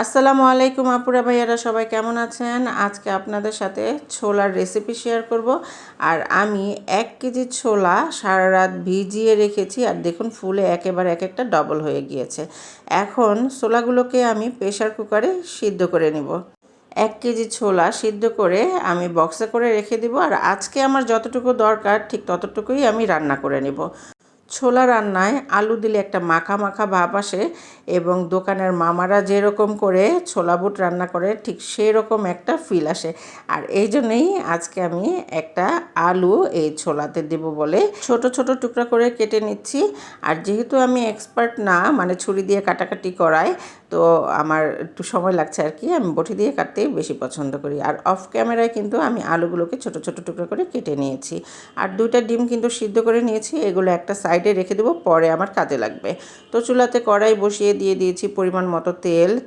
আসসালামু আলাইকুম আপুরা ভাইয়ারা, সবাই কেমন আছেন? আজকে আপনাদের সাথে ছোলার রেসিপি শেয়ার করব। আর আমি 1 কেজি ছোলা সারা রাত ভিজিয়ে রেখেছি, আর দেখুন ফুলে একেবারে এক একটা ডবল হয়ে গিয়েছে। এখন ছোলাগুলোকে আমি প্রেসার কুকারে সিদ্ধ করে নিব। 1 কেজি ছোলা সিদ্ধ করে আমি বক্সে করে রেখে দিব, আর আজকে আমার যতটুকু দরকার ঠিক ততটুকুই আমি রান্না করে নিব। ছোলা রান্নায় আলু দিলে একটা মাখা মাখা ভাব আসে, এবং দোকানের মামারা যেরকম করে ছোলা বুট রান্না করে ঠিক সেই রকম একটা ফিল আসে। আর এই জন্যই আজকে আমি একটা আলু এই ছোলাতে দেব বলে ছোট ছোট টুকরা করে কেটে নিচ্ছি। আর যেহেতু আমি এক্সপার্ট না, মানে ছুরি দিয়ে কাটাকাটি করাই, তো আমার একটু সময় লাগছে আর কি। আমি বটি দিয়ে কাটতেই বেশি পছন্দ করি। আর অফ ক্যামেরায় কিন্তু আমি আলুগুলোকে ছোট ছোট টুকরো করে কেটে নিয়েছি। আর 2টা ডিম কিন্তু সিদ্ধ করে নিয়েছি, এগুলো একটা সাইডে রেখে দেবো, পরে আমার কাজে লাগবে। তো চুলাতে কড়াই বসিয়ে দিয়ে দিয়েছি পরিমাণ মতো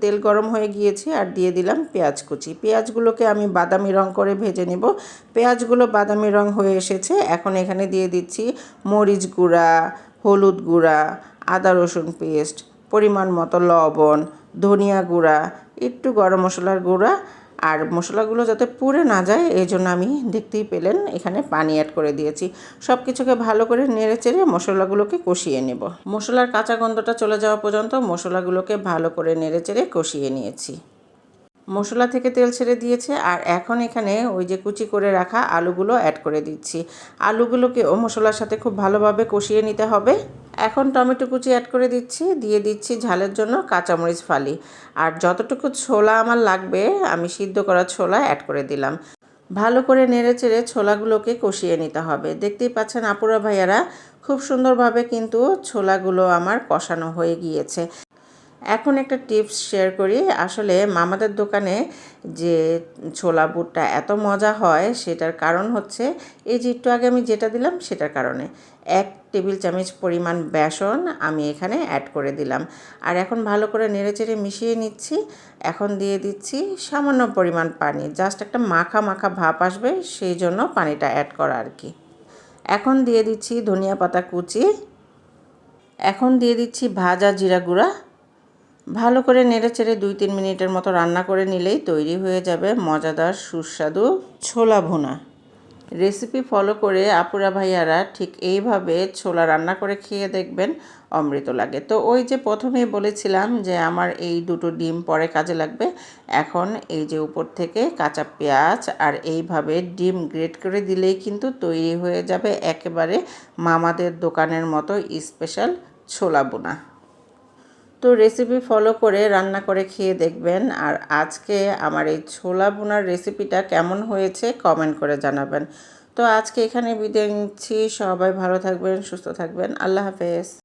তেল গরম হয়ে গিয়েছে, আর দিয়ে দিলাম পেঁয়াজ কুচি। পেঁয়াজগুলোকে আমি বাদামি রং করে ভেজে নেব। পেঁয়াজগুলো বাদামি রং হয়ে এসেছে, এখন এখানে দিয়ে দিচ্ছি মরিচ গুঁড়া, হলুদ গুঁড়া, আদা রসুন পেস্ট, পরিমাণ মতো লবণ, ধনিয়া গুঁড়া, একটু গরম মশলার গুঁড়া। আর মশলাগুলো যাতে পুড়ে না যায় এই জন্য আমি, দেখতেই পেলেন, এখানে পানি অ্যাড করে দিয়েছি। সব কিছুকে ভালো করে নেড়ে চেড়ে মশলাগুলোকে কষিয়ে নেব। মশলার কাঁচা গন্ধটা চলে যাওয়া পর্যন্ত মশলাগুলোকে ভালো করে নেড়ে চেড়ে কষিয়ে নিয়েছি। মশলা থেকে তেল ছেড়ে দিয়েছে, আর এখন এখানে ওই যে কুচি করে রাখা আলুগুলো অ্যাড করে দিচ্ছি। আলুগুলোকেও মশলার সাথে খুব ভালোভাবে কষিয়ে নিতে হবে। এখন টমেটো কুচি অ্যাড করে দিচ্ছি, দিয়ে দিচ্ছি ঝালের জন্য কাঁচামরিচ ফালি। আর যতটুকু ছোলা আমার লাগবে আমি সিদ্ধ করা ছোলা অ্যাড করে দিলাম। ভালো করে নেড়েচেড়ে ছোলাগুলোকে কষিয়ে নিতে হবে। দেখতেই পাচ্ছেন আপুরা ভাইয়ারা, খুব সুন্দরভাবে কিন্তু ছোলাগুলো আমার কষানো হয়ে গিয়েছে। এখন একটা টিপস শেয়ার করি। আসলে মামাদের দোকানে যে ছোলা বুটটা এত মজা হয় সেটার কারণ হচ্ছে এই যে একটু আগে আমি যেটা দিলাম সেটার কারণে। 1 টেবিল চামচ পরিমাণ বেসন আমি এখানে অ্যাড করে দিলাম। আর এখন ভালো করে নেড়েচেড়ে মিশিয়ে নিচ্ছি। এখন দিয়ে দিচ্ছি সামান্য পরিমাণ পানি, জাস্ট একটা মাখা মাখা ভাব আসবে সেই জন্য পানিটা অ্যাড করা আর কি। এখন দিয়ে দিচ্ছি ধনিয়া পাতা কুচি। এখন দিয়ে দিচ্ছি ভাজা জিরা গুঁড়া। ভালো করে নেড়েচেড়ে 2-3 মিনিটের মতো রান্না করে নিলেই তৈরি হয়ে যাবে মজাদার সুস্বাদু ছোলা ভুনা। রেসিপি ফলো করে আপুরা ভাইয়ারা ঠিক এইভাবে ছোলা রান্না করে খেয়ে দেখবেন, অমৃত লাগে। তো ওই যে প্রথমেই বলেছিলাম যে আমার এই 2টো ডিম পরে কাজে লাগবে। এখন এই যে উপর থেকে কাঁচা পেঁয়াজ আর এইভাবে ডিম গ্রেট করে দিলেই কিন্তু তৈরি হয়ে যাবে একেবারে মামাদের দোকানের মতো স্পেশাল ছোলা ভুনা। তো রেসিপি ফলো করে রান্না করে খেয়ে দেখবেন। আর আজকে আমার এই ছোলা ভুনার রেসিপিটা কেমন হয়েছে কমেন্ট করে জানাবেন। তো আজকে এখানে বিদায় নিচ্ছি। সবাই ভালো থাকবেন, সুস্থ থাকবেন। আল্লাহ হাফেজ।